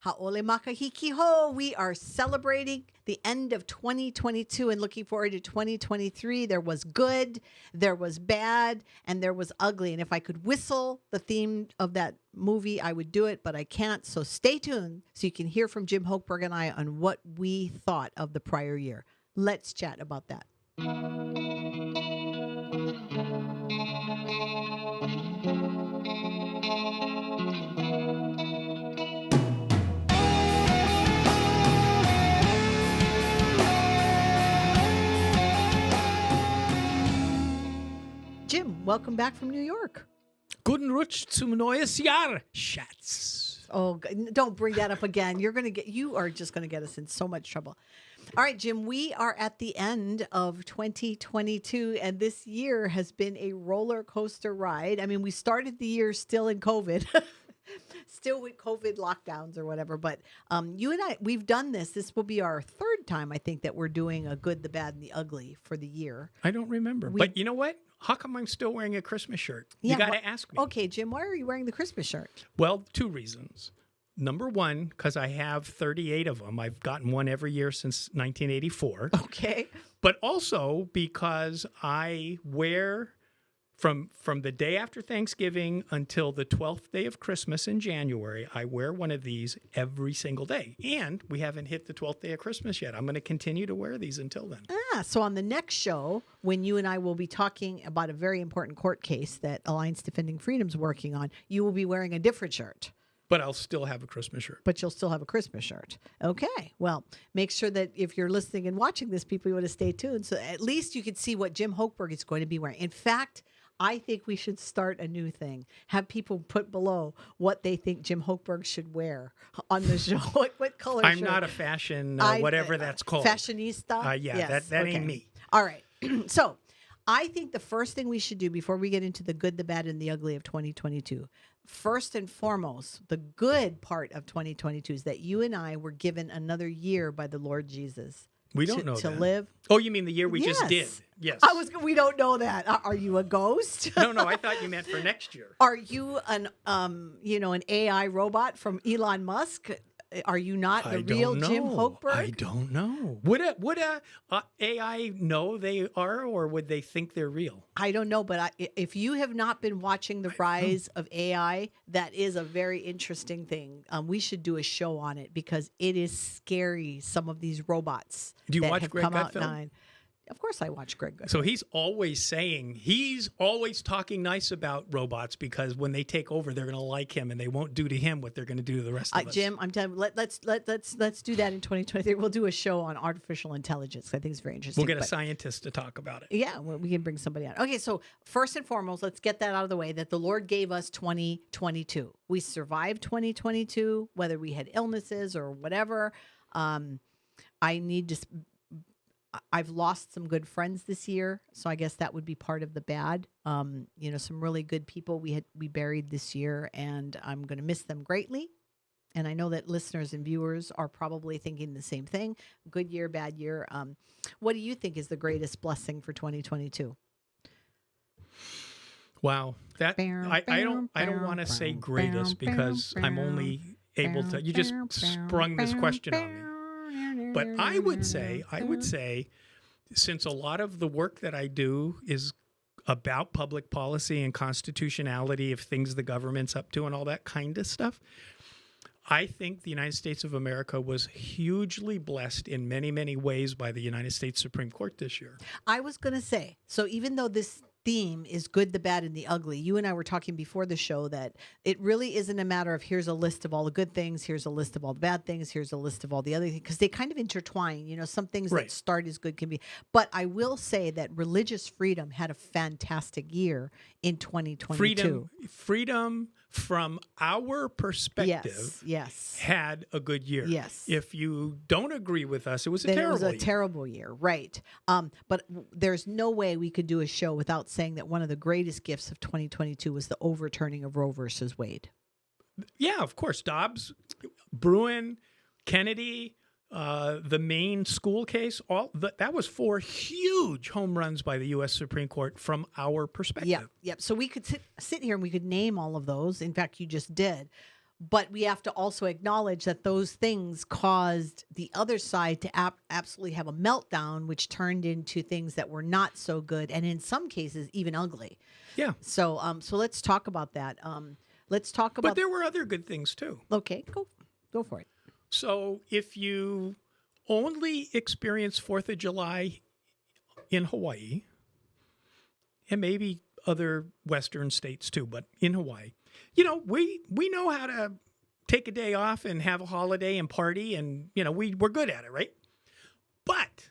Ha'ole makahiki ho. We are celebrating the end of 2022 and looking forward to 2023. There was good, there was bad, and there was ugly. And if I could whistle the theme of that movie, I would do it, but I can't. So stay tuned so you can hear from Jim Hochberg and I on what we thought of the prior year. Let's chat about that. Jim, welcome back from New York. Guten Rutsch zum neues Jahr, Schatz. Oh, don't bring that up again. You are just going to get us in so much trouble. All right, Jim, we are at the end of 2022, and this year has been a roller coaster ride. I mean, we started the year still in COVID, still with COVID lockdowns or whatever. But you and I, we've done this. This will be our third time, I think, that we're doing a good, the bad, and the ugly for the year. I don't remember. But you know what? How come I'm still wearing a Christmas shirt? Yeah, you got to ask me. Okay, Jim, why are you wearing the Christmas shirt? Well, two reasons. Number one, because I have 38 of them. I've gotten one every year since 1984. Okay. But also because I wear from the day after Thanksgiving until the 12th day of Christmas in January, I wear one of these every single day. And we haven't hit the 12th day of Christmas yet. I'm going to continue to wear these until then. So on the next show, when you and I will be talking about a very important court case that Alliance Defending Freedom's working on, you will be wearing a different shirt. But I'll still have a Christmas shirt. But you'll still have a Christmas shirt. Okay. Well, make sure that if you're listening and watching this, people, you want to stay tuned. So at least you can see what Jim Hochberg is going to be wearing. In fact, I think we should start a new thing. Have people put below what they think Jim Hochberg should wear on the show. What color I'm shirt? not a fashion, whatever that's called. Fashionista? Yeah, yes. that ain't me. All right. So I think the first thing we should do before we get into the good, the bad, and the ugly of 2022, first and foremost, the good part of 2022 is that you and I were given another year by the Lord Jesus. We don't know to that. live. Oh, you mean the year we just did? Yes. We don't know that. Are you a ghost? No, I thought you meant for next year. Are you an AI robot from Elon Musk? Are you not the real Jim Hochberg? I don't know. Would a AI know they are, or would they think they're real? I don't know, but if you have not been watching the rise of AI, that is a very interesting thing. We should do a show on it because it is scary. Some of these robots. Do you that watch have Greg come out Gutfeld? Of course, I watch Greg Gutfeld. So he's always talking nice about robots because when they take over, they're going to like him and they won't do to him what they're going to do to the rest of us. Jim, I'm telling you, let's do that in 2023. We'll do a show on artificial intelligence. I think it's very interesting. We'll get a scientist to talk about it. Yeah, we can bring somebody on. Okay, so first and foremost, let's get that out of the way that the Lord gave us 2022. We survived 2022, whether we had illnesses or whatever. I've lost some good friends this year, so I guess that would be part of the bad. Some really good people we buried this year, and I'm going to miss them greatly. And I know that listeners and viewers are probably thinking the same thing. Good year, bad year. What do you think is the greatest blessing for 2022? Wow, that I don't want to say greatest because I'm only able to. You just sprung this question on me. But I would say, since a lot of the work that I do is about public policy and constitutionality of things the government's up to and all that kind of stuff, I think the United States of America was hugely blessed in many, many ways by the United States Supreme Court this year. I was going to say, so even though this theme is good, the bad, and the ugly, you and I were talking before the show that it really isn't a matter of here's a list of all the good things, here's a list of all the bad things, here's a list of all the other things, because they kind of intertwine. Some things that start as good can be. But I will say that religious freedom had a fantastic year in 2022. Freedom from our perspective yes, had a good year. Yes. If you don't agree with us, it was a terrible year. Right. But there's no way we could do a show without saying that one of the greatest gifts of 2022 was the overturning of Roe versus Wade. Yeah, of course. Dobbs, Bruen, Kennedy, the Maine school case, that was 4 huge home runs by the U.S. Supreme Court from our perspective. Yep. So we could sit here and we could name all of those. In fact, you just did. But we have to also acknowledge that those things caused the other side to absolutely have a meltdown, which turned into things that were not so good, and in some cases even ugly. Yeah. So, so let's talk about that. Let's talk about. But there were other good things too. Okay, go for it. So if you only experience 4th of July in Hawaii, and maybe other Western states too, but in Hawaii, we know how to take a day off and have a holiday and party, and we're good at it, right? But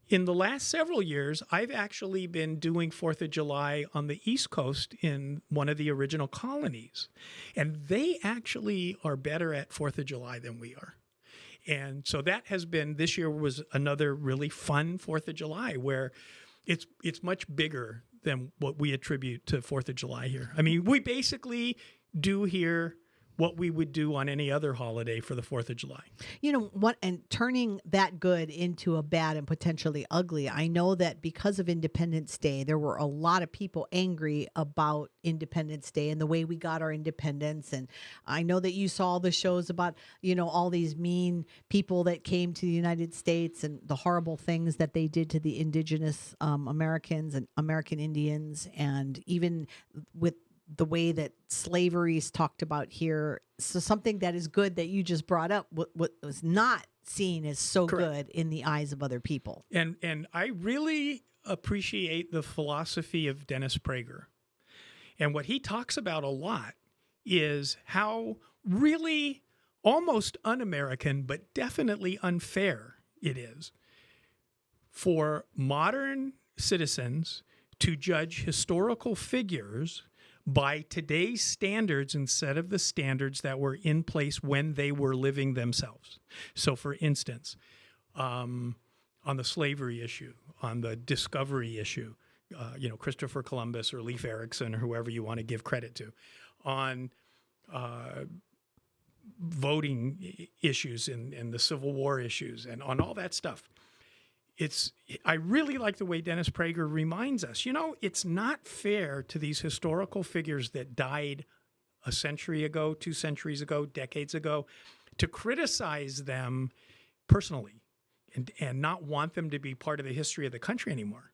in the last several years, I've actually been doing 4th of July on the East Coast in one of the original colonies, and they actually are better at 4th of July than we are. And so that has been, this year was another really fun 4th of July where it's much bigger than what we attribute to 4th of July here. I mean, we basically do here what we would do on any other holiday for the 4th of July. You know what? And turning that good into a bad and potentially ugly. I know that because of Independence Day, there were a lot of people angry about Independence Day and the way we got our independence. And I know that you saw the shows about, all these mean people that came to the United States and the horrible things that they did to the indigenous Americans and American Indians, and even with the way that slavery is talked about here. So something that is good that you just brought up, what was not seen as so Correct. good in the eyes of other people. And I really appreciate the philosophy of Dennis Prager. And what he talks about a lot is how really almost un-American, but definitely unfair it is for modern citizens to judge historical figures by today's standards instead of the standards that were in place when they were living themselves. So, for instance, on the slavery issue, on the discovery issue, Christopher Columbus or Leif Erikson or whoever you want to give credit to, on voting issues and the Civil War issues and on all that stuff. I really like the way Dennis Prager reminds us, it's not fair to these historical figures that died a century ago, 2 centuries ago, decades ago, to criticize them personally and not want them to be part of the history of the country anymore,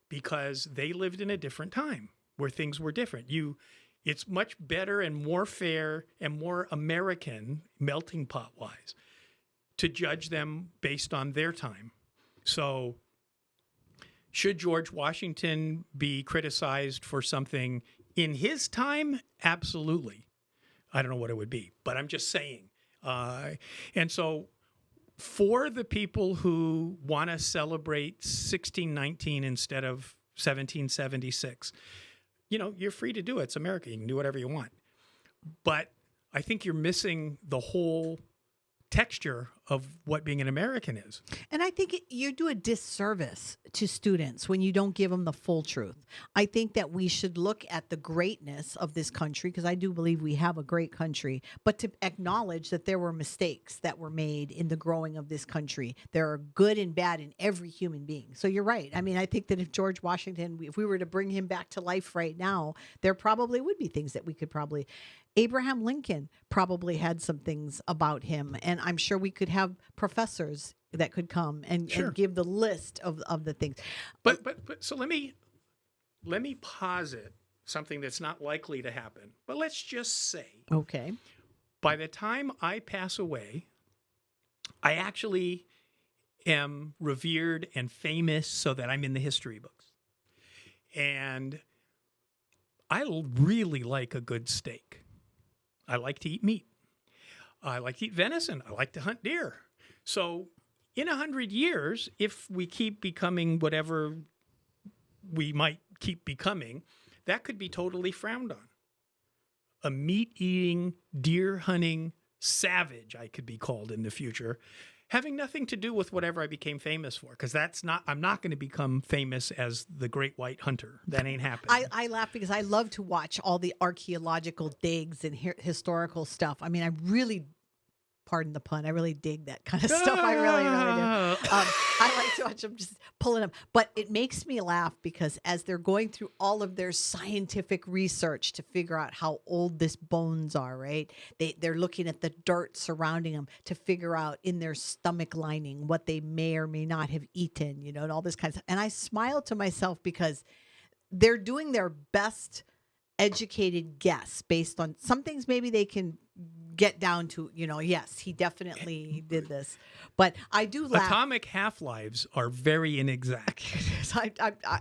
because they lived in a different time where things were different. It's much better and more fair and more American, melting pot wise, to judge them based on their time. So should George Washington be criticized for something in his time? Absolutely. I don't know what it would be, but I'm just saying. And so for the people who want to celebrate 1619 instead of 1776, you're free to do it. It's America. You can do whatever you want. But I think you're missing the whole texture of what being an American is. And I think you do a disservice to students when you don't give them the full truth. I think that we should look at the greatness of this country, because I do believe we have a great country, but to acknowledge that there were mistakes that were made in the growing of this country. There are good and bad in every human being. So you're right. I mean, I think that if George Washington, if we were to bring him back to life right now, there probably would be things that we could probably... Abraham Lincoln probably had some things about him, and I'm sure we could have professors that could come and give the list of the things. But so let me posit something that's not likely to happen. But let's just say, okay, by the time I pass away, I actually am revered and famous so that I'm in the history books. And I really like a good steak. I like to eat meat. I like to eat venison. I like to hunt deer. So in 100 years, if we keep becoming whatever we might keep becoming, that could be totally frowned on. A meat-eating, deer-hunting savage, I could be called in the future, having nothing to do with whatever I became famous for, because I'm not going to become famous as the great white hunter. That ain't happening. I laugh because I love to watch all the archaeological digs and historical stuff. I mean, I really pardon the pun. I really dig that kind of stuff. I really, really do. I like to watch them just pulling them. But it makes me laugh because as they're going through all of their scientific research to figure out how old this bones are, right? They're looking at the dirt surrounding them to figure out in their stomach lining what they may or may not have eaten, you know, and all this kind of stuff. And I smile to myself because they're doing their best educated guess based on some things maybe they can get down to, you know, yes, he definitely did this. But I do laugh. Atomic half-lives are very inexact.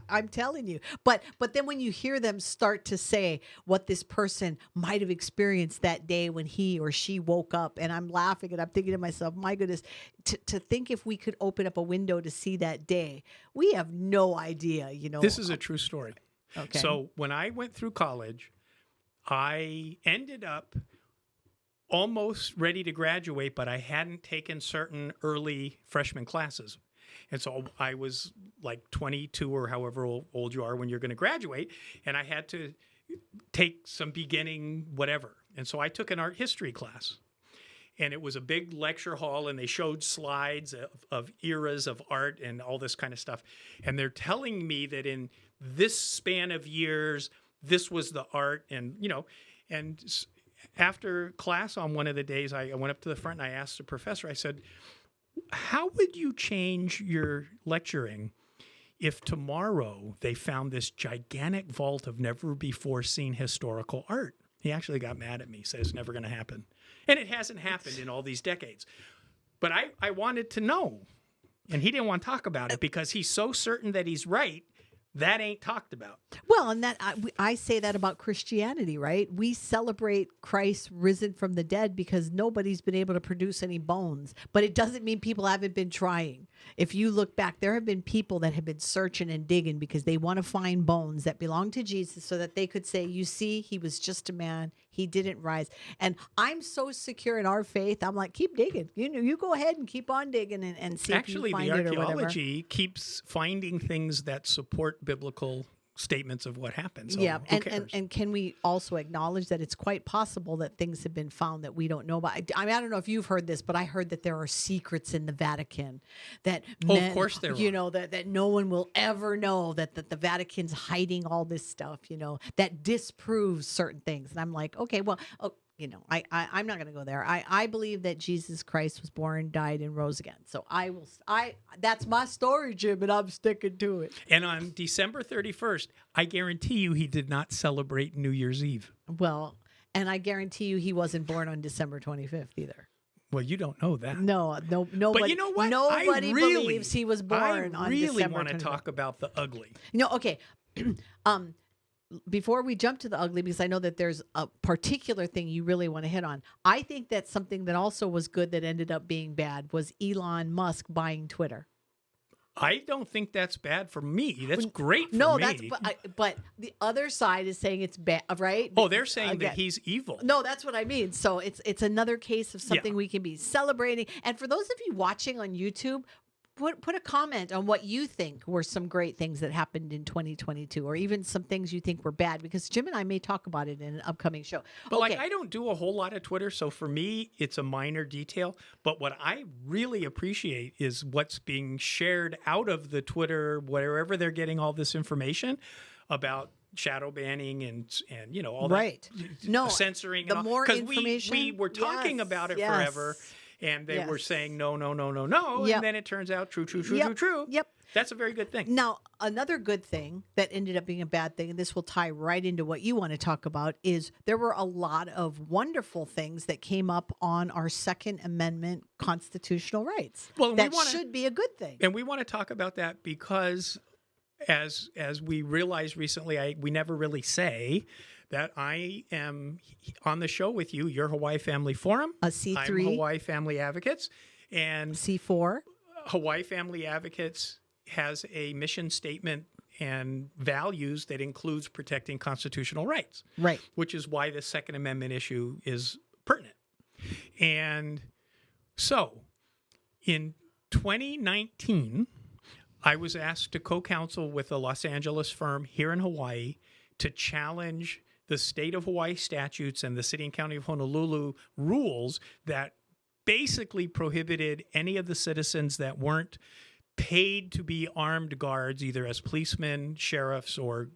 I'm telling you. But then when you hear them start to say what this person might have experienced that day when he or she woke up, and I'm laughing and I'm thinking to myself, my goodness, to think if we could open up a window to see that day, we have no idea, you know. This is a true story. Okay. So when I went through college, I ended up almost ready to graduate, but I hadn't taken certain early freshman classes. And so I was like 22 or however old you are when you're going to graduate, and I had to take some beginning whatever. And so I took an art history class. And it was a big lecture hall, and they showed slides of eras of art and all this kind of stuff. And they're telling me that in this span of years, this was the art. And, you know, and after class on one of the days, I went up to the front and I asked the professor, I said, how would you change your lecturing if tomorrow they found this gigantic vault of never before seen historical art? He actually got mad at me, said it's never going to happen. And it hasn't happened in all these decades. But I wanted to know. And he didn't want to talk about it because he's so certain that he's right. That ain't talked about. Well, and that I say that about Christianity, right? We celebrate Christ risen from the dead because nobody's been able to produce any bones. But it doesn't mean people haven't been trying. If you look back, there have been people that have been searching and digging because they want to find bones that belong to Jesus so that they could say, you see, he was just a man. He didn't rise. And I'm so secure in our faith. I'm like, keep digging. You know, you go ahead and keep on digging and see Actually, if you find it or whatever. archaeology keeps finding things that support biblical statements of what happened. So yeah, who cares? and can we also acknowledge that it's quite possible that things have been found that we don't know about? I mean, I don't know if you've heard this, but I heard that there are secrets in the Vatican that of course there you are. know, that no one will ever know, that the Vatican's hiding all this stuff, you know, that disproves certain things. And I'm like, okay, well, you know, I'm not going to go there. I believe that Jesus Christ was born, died, and rose again. So that's my story, Jim, and I'm sticking to it. And on December 31st, I guarantee you he did not celebrate New Year's Eve. Well, and I guarantee you he wasn't born on December 25th either. Well, you don't know that. No, nobody. But you know what? Nobody believes he was born on December 25th. I really want to talk about the ugly. No, okay. Before we jump to the ugly, because I know that there's a particular thing you really want to hit on. I think that something that also was good that ended up being bad was Elon Musk buying Twitter. I don't think that's bad for me. That's great for me. No, but the other side is saying it's bad, right? Oh, they're saying that he's evil. No, that's what I mean. So it's another case of something we can be celebrating. And for those of you watching on YouTube, put a comment on what you think were some great things that happened in 2022, or even some things you think were bad, because Jim and I may talk about it in an upcoming show. But like, I don't do a whole lot of Twitter, so for me, it's a minor detail. But what I really appreciate is what's being shared out of the Twitter, wherever they're getting all this information about shadow banning and you know, all that censoring. The more information, we were talking about it forever. And they were saying, no. And then it turns out true. Yep. That's a very good thing. Now, another good thing that ended up being a bad thing, and this will tie right into what you want to talk about, is there were a lot of wonderful things that came up on our Second Amendment constitutional rights. Well, that should be a good thing. And we want to talk about that because as we realized recently, we never really say that I am on the show with you, your Hawaii Family Forum. A C3. I'm Hawaii Family Advocates. And C4. Hawaii Family Advocates has a mission statement and values that includes protecting constitutional rights. Right. Which is why the Second Amendment issue is pertinent. And so in 2019, I was asked to co-counsel with a Los Angeles firm here in Hawaii to challenge the state of Hawaii statutes and the city and county of Honolulu rules that basically prohibited any of the citizens that weren't paid to be armed guards, either as policemen, sheriffs, or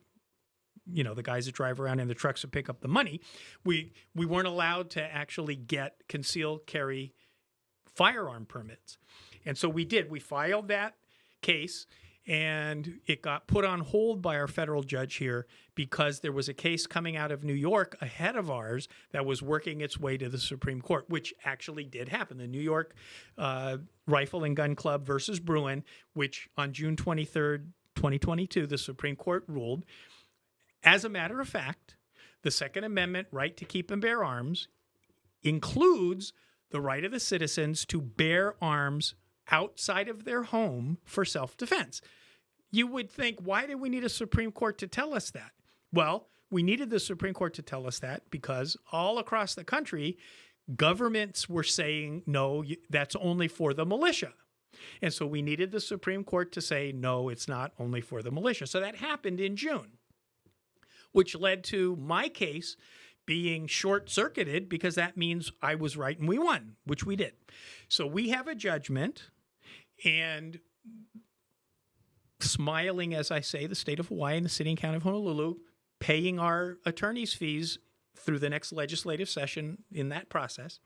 the guys that drive around in the trucks to pick up the money. We weren't allowed to actually get concealed carry firearm permits. And so we did. We filed that case, and it got put on hold by our federal judge here because there was a case coming out of New York ahead of ours that was working its way to the Supreme Court, which actually did happen. The New York Rifle and Gun Club versus Bruin, which on June 23rd, 2022, the Supreme Court ruled, as a matter of fact, the Second Amendment right to keep and bear arms includes the right of the citizens to bear arms outside of their home for self-defense. You would think, why do we need a Supreme Court to tell us that? Well, we needed the Supreme Court to tell us that because all across the country, governments were saying, no, that's only for the militia. And so we needed the Supreme Court to say, no, it's not only for the militia. So that happened in June, which led to my case being short-circuited because that means I was right and we won, which we did. So we have a judgment, and smiling, as I say, the state of Hawaii and the city and county of Honolulu, paying our attorney's fees through the next legislative session in that process.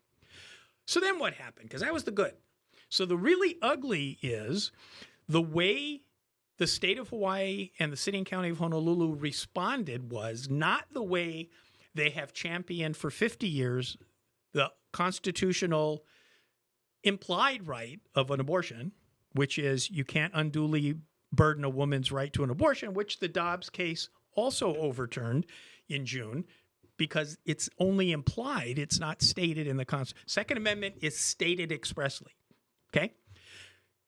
So then what happened? Because that was the good. So the really ugly is the way the state of Hawaii and the city and county of Honolulu responded was not the way they have championed for 50 years the constitutional implied right of an abortion, which is you can't unduly burden a woman's right to an abortion, which the Dobbs case also overturned in June because it's only implied. It's not stated in the Constitution. Second Amendment is stated expressly. Okay?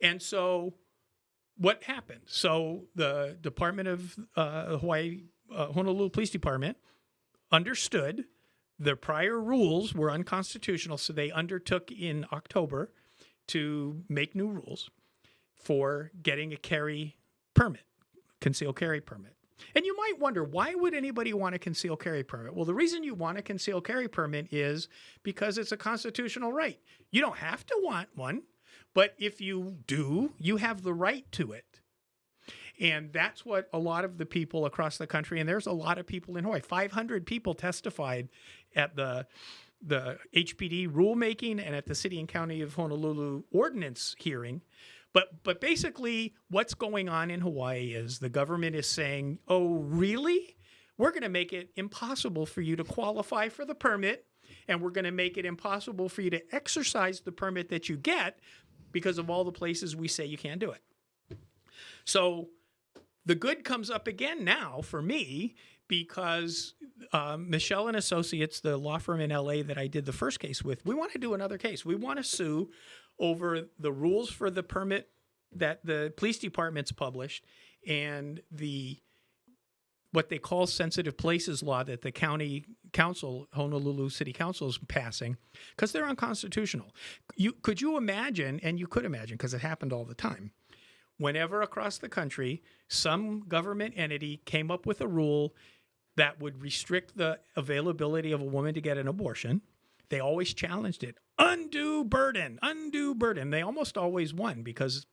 And so what happened? So the Department of Hawaii, Honolulu Police Department understood the prior rules were unconstitutional, so they undertook in October to make new rules for getting a carry permit, concealed carry permit. And you might wonder, why would anybody want a concealed carry permit? Well, the reason you want a concealed carry permit is because it's a constitutional right. You don't have to want one, but if you do, you have the right to it. And that's what a lot of the people across the country, and there's a lot of people in Hawaii, 500 people testified at the HPD rulemaking and at the City and County of Honolulu ordinance hearing. But basically what's going on in Hawaii is the government is saying, oh, really? We're going to make it impossible for you to qualify for the permit, and we're going to make it impossible for you to exercise the permit that you get because of all the places we say you can't do it. So the good comes up again now for me because Michelle and Associates, the law firm in LA that I did the first case with, we want to do another case. We want to sue over the rules for the permit that the police department's published and the what they call sensitive places law that the county council, Honolulu City Council, is passing because they're unconstitutional. Could you imagine, and you could imagine because it happened all the time, whenever across the country some government entity came up with a rule that would restrict the availability of a woman to get an abortion, they always challenged it. Undue burden, undue burden. They almost always won because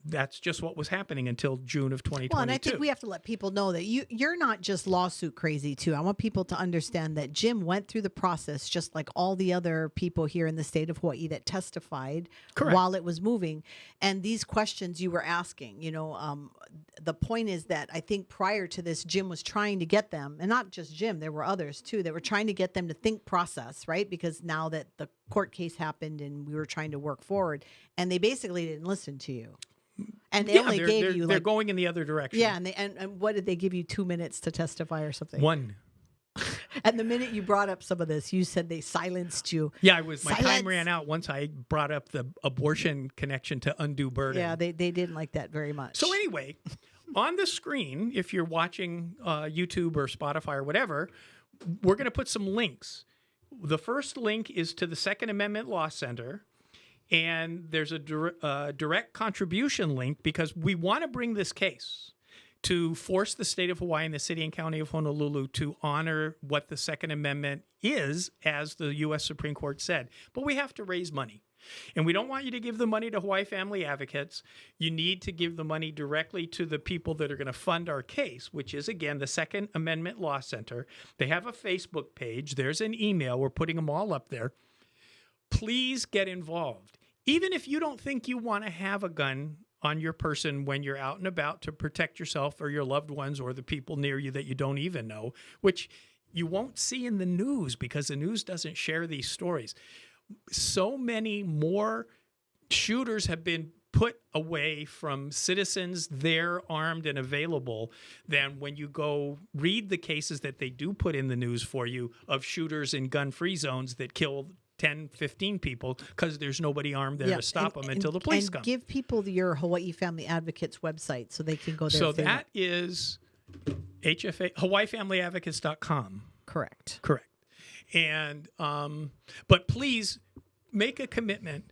that's just what was happening until June of 2022. Well, and I think we have to let people know that you're not just lawsuit crazy too. I want people to understand that Jim went through the process just like all the other people here in the state of Hawaii that testified Correct. While it was moving. And these questions you were asking, the point is that I think prior to this, Jim was trying to get them, and not just Jim, there were others too, that were trying to get them to think process, right? Because now that the court case happened and we were trying to work forward, and they basically didn't listen to you. And they only gave you they're going in the other direction. Yeah, and what did they give you, 2 minutes to testify or something? 1. And the minute you brought up some of this, you said they silenced you. Yeah, my time ran out once I brought up the abortion connection to undue burden. Yeah, they didn't like that very much. So anyway, on the screen, if you're watching YouTube or Spotify or whatever, we're going to put some links. The first link is to the Second Amendment Law Center. And there's a direct contribution link because we want to bring this case to force the state of Hawaii and the city and county of Honolulu to honor what the Second Amendment is, as the U.S. Supreme Court said. But we have to raise money. And we don't want you to give the money to Hawaii Family Advocates. You need to give the money directly to the people that are going to fund our case, which is, again, the Second Amendment Law Center. They have a Facebook page. There's an email. We're putting them all up there. Please get involved. Even if you don't think you want to have a gun on your person when you're out and about to protect yourself or your loved ones or the people near you that you don't even know, which you won't see in the news because the news doesn't share these stories. So many more shooters have been put away from citizens there armed and available than when you go read the cases that they do put in the news for you of shooters in gun-free zones that kill 10, 15 people because there's nobody armed there to stop them until the police come. Give people your Hawaii Family Advocates website so they can go there. So that is HawaiiFamilyAdvocates.com. Correct. And but please make a commitment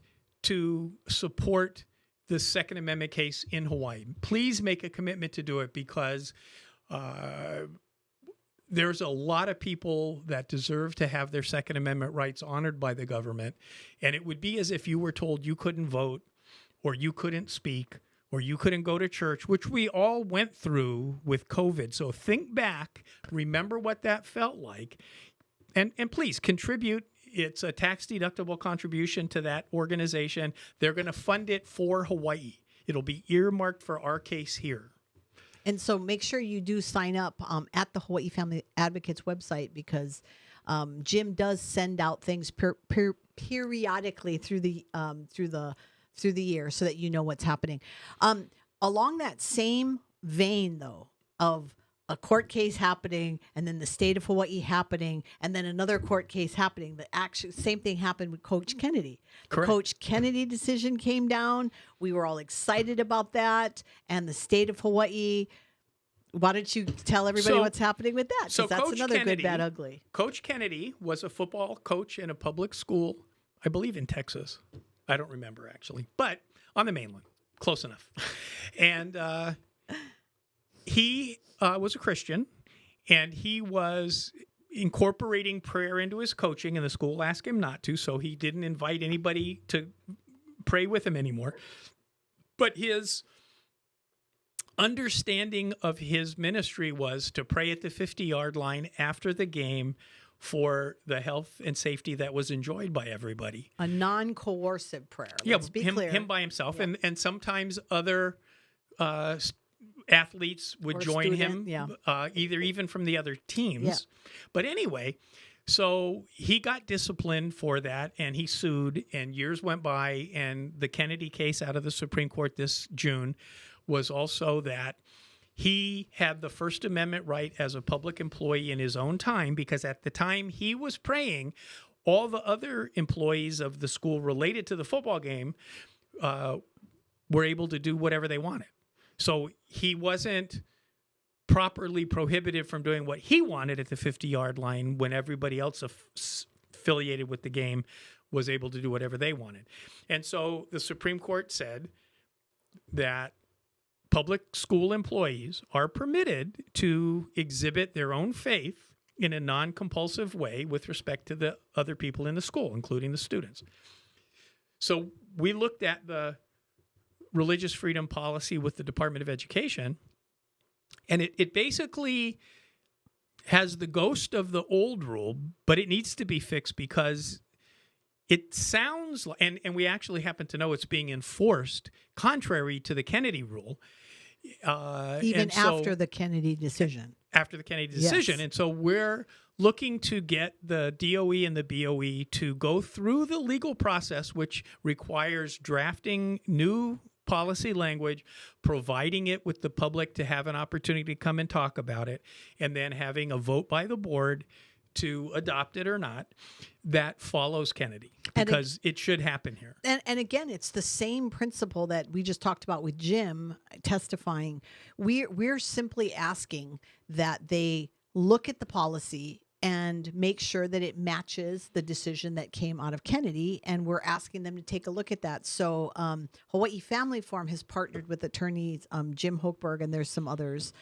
to support the Second Amendment case in Hawaii. Please make a commitment to do it because there's a lot of people that deserve to have their Second Amendment rights honored by the government. And it would be as if you were told you couldn't vote or you couldn't speak or you couldn't go to church, which we all went through with COVID. So think back, remember what that felt like, and please contribute. It's a tax-deductible contribution to that organization. They're going to fund it for Hawaii. It'll be earmarked for our case here. And so make sure you do sign up at the Hawaii Family Advocates website because Jim does send out things periodically through the year so that you know what's happening. Along that same vein, though, of a court case happening and then the state of Hawaii happening and then another court case happening, the actual same thing happened with Coach Kennedy. The Coach Kennedy decision came down. We were all excited about that. And the state of Hawaii, why don't you tell everybody what's happening with that? So that's Coach another Kennedy, good, bad, ugly. Coach Kennedy was a football coach in a public school, I believe in Texas. I don't remember actually, but on the mainland, close enough. And he was a Christian, and he was incorporating prayer into his coaching, and the school asked him not to, so he didn't invite anybody to pray with him anymore. But his understanding of his ministry was to pray at the 50-yard line after the game for the health and safety that was enjoyed by everybody. A non-coercive prayer. Let's be clear. Him by himself, and sometimes other athletes would join him, either even from the other teams. Yeah. But anyway, so he got disciplined for that, and he sued, and years went by, and the Kennedy case out of the Supreme Court this June was also that he had the First Amendment right as a public employee in his own time, because at the time he was praying, all the other employees of the school related to the football game were able to do whatever they wanted. So he wasn't properly prohibited from doing what he wanted at the 50-yard line when everybody else affiliated with the game was able to do whatever they wanted. And so the Supreme Court said that public school employees are permitted to exhibit their own faith in a non-compulsive way with respect to the other people in the school, including the students. So we looked at the religious freedom policy with the Department of Education, and it basically has the ghost of the old rule, but it needs to be fixed because it sounds like, and we actually happen to know it's being enforced contrary to the Kennedy rule. Even after the Kennedy decision. After the Kennedy decision. Yes. And so we're looking to get the DOE and the BOE to go through the legal process, which requires drafting new policy language, providing it with the public to have an opportunity to come and talk about it, and then having a vote by the board to adopt it or not that follows Kennedy, because it should happen here. And again, it's the same principle that we just talked about with Jim testifying. We're simply asking that they look at the policy and make sure that it matches the decision that came out of Kennedy. And we're asking them to take a look at that. So Hawaii Family Forum has partnered with attorneys Jim Hochberg, and there's some others,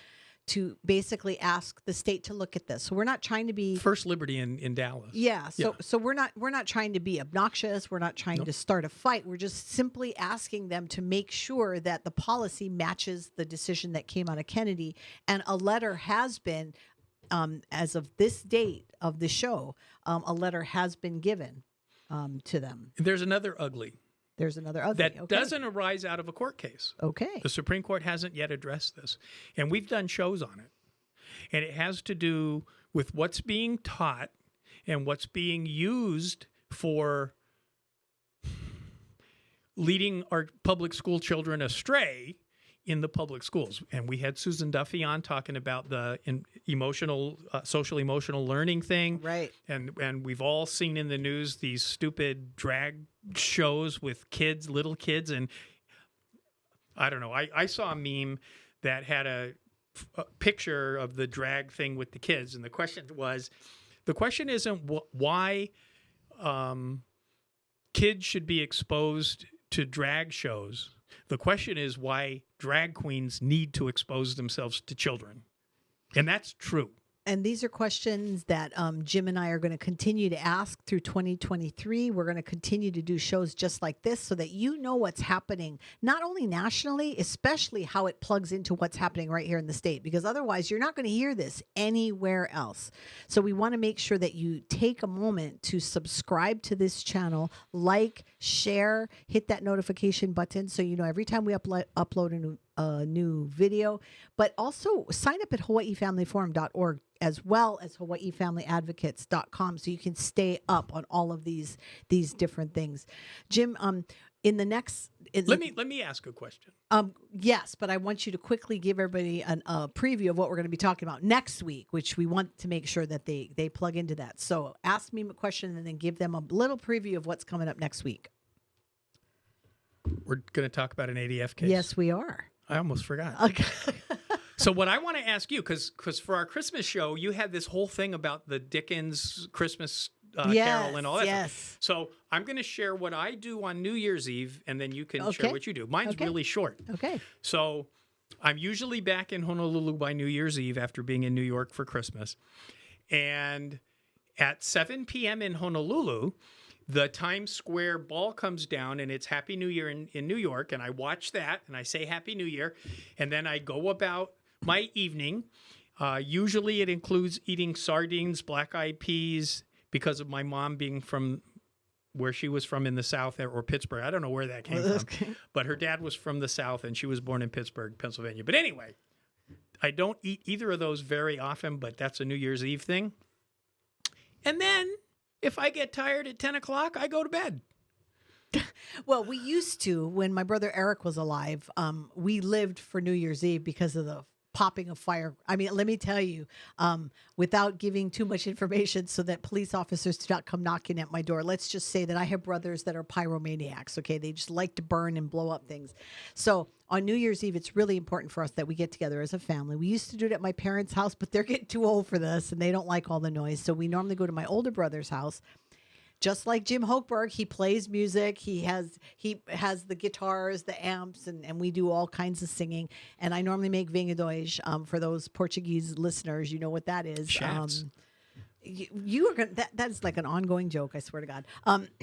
to basically ask the state to look at this. So we're not trying to be First Liberty in Dallas. Yeah. So we're not trying to be obnoxious. We're not trying to start a fight. We're just simply asking them to make sure that the policy matches the decision that came out of Kennedy. And a letter has been, as of this date of the show, a letter has been given to them. There's another ugly. That doesn't arise out of a court case. Okay. The Supreme Court hasn't yet addressed this, and we've done shows on it. And it has to do with what's being taught and what's being used for leading our public school children astray in the public schools. And we had Susan Duffy on talking about the social emotional learning thing. Right. And we've all seen in the news these stupid drag shows with kids, little kids. And I don't know. I saw a meme that had a picture of the drag thing with the kids. And the question isn't why kids should be exposed to drag shows. The question is why drag queens need to expose themselves to children. And that's true. And these are questions that Jim and I are going to continue to ask through 2023. We're going to continue to do shows just like this so that you know what's happening, not only nationally, especially how it plugs into what's happening right here in the state, because otherwise you're not going to hear this anywhere else. So we want to make sure that you take a moment to subscribe to this channel, like, share, hit that notification button so you know every time we upload a new video, but also sign up at hawaiifamilyforum.org as well as hawaiifamilyadvocates.com so you can stay up on all of these different things. Jim, in the next... Let me ask a question. Yes, but I want you to quickly give everybody a preview of what we're going to be talking about next week, which we want to make sure that they plug into that. So ask me a question and then give them a little preview of what's coming up next week. We're going to talk about an ADF case. Yes, we are. I almost forgot. Okay. So what I want to ask you, because for our Christmas show, you had this whole thing about the Dickens Christmas Carol and all that. Yes. So I'm going to share what I do on New Year's Eve, and then you can share what you do. Mine's really short. Okay. So I'm usually back in Honolulu by New Year's Eve after being in New York for Christmas. And at 7 p.m. in Honolulu, the Times Square ball comes down, and it's Happy New Year in New York, and I watch that, and I say Happy New Year, and then I go about my evening. Usually it includes eating sardines, black-eyed peas, because of my mom being from where she was from in the South, or Pittsburgh. I don't know where that came from, but her dad was from the South, and she was born in Pittsburgh, Pennsylvania. But anyway, I don't eat either of those very often, but that's a New Year's Eve thing. And then if I get tired at 10 o'clock, I go to bed. Well, we used to, when my brother Eric was alive, we lived for New Year's Eve because of the popping of fire. I mean, let me tell you, without giving too much information so that police officers do not come knocking at my door, let's just say that I have brothers that are pyromaniacs, okay? They just like to burn and blow up things. So on New Year's Eve, it's really important for us that we get together as a family. We used to do it at my parents' house, but they're getting too old for this, and they don't like all the noise. So we normally go to my older brother's house. Just like Jim Hochberg, he plays music. He has the guitars, the amps, and we do all kinds of singing. And I normally make vingadões for those Portuguese listeners. You know what that is. You are going that's like an ongoing joke, I swear to God.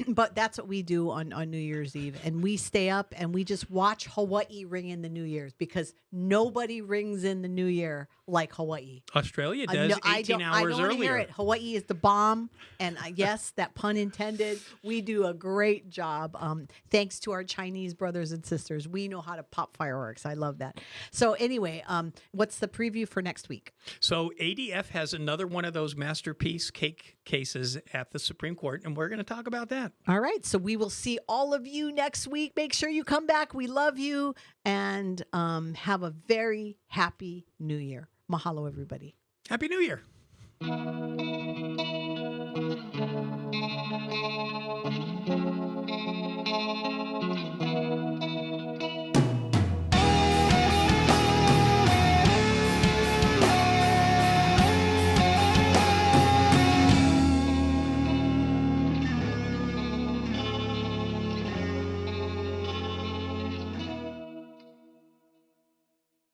But that's what we do on New Year's Eve. And we stay up and we just watch Hawaii ring in the New Year's because nobody rings in the New Year like Hawaii. Australia does 18 hours I don't earlier. Hear it. Hawaii is the bomb. And yes, that pun intended. We do a great job. Thanks to our Chinese brothers and sisters. We know how to pop fireworks. I love that. So anyway, what's the preview for next week? So ADF has another one of those masterpiece cake cases at the Supreme Court, and we're going to talk about that. All right. So we will see all of you next week. Make sure you come back. We love you, and have a very happy New Year. Mahalo, everybody. Happy New Year.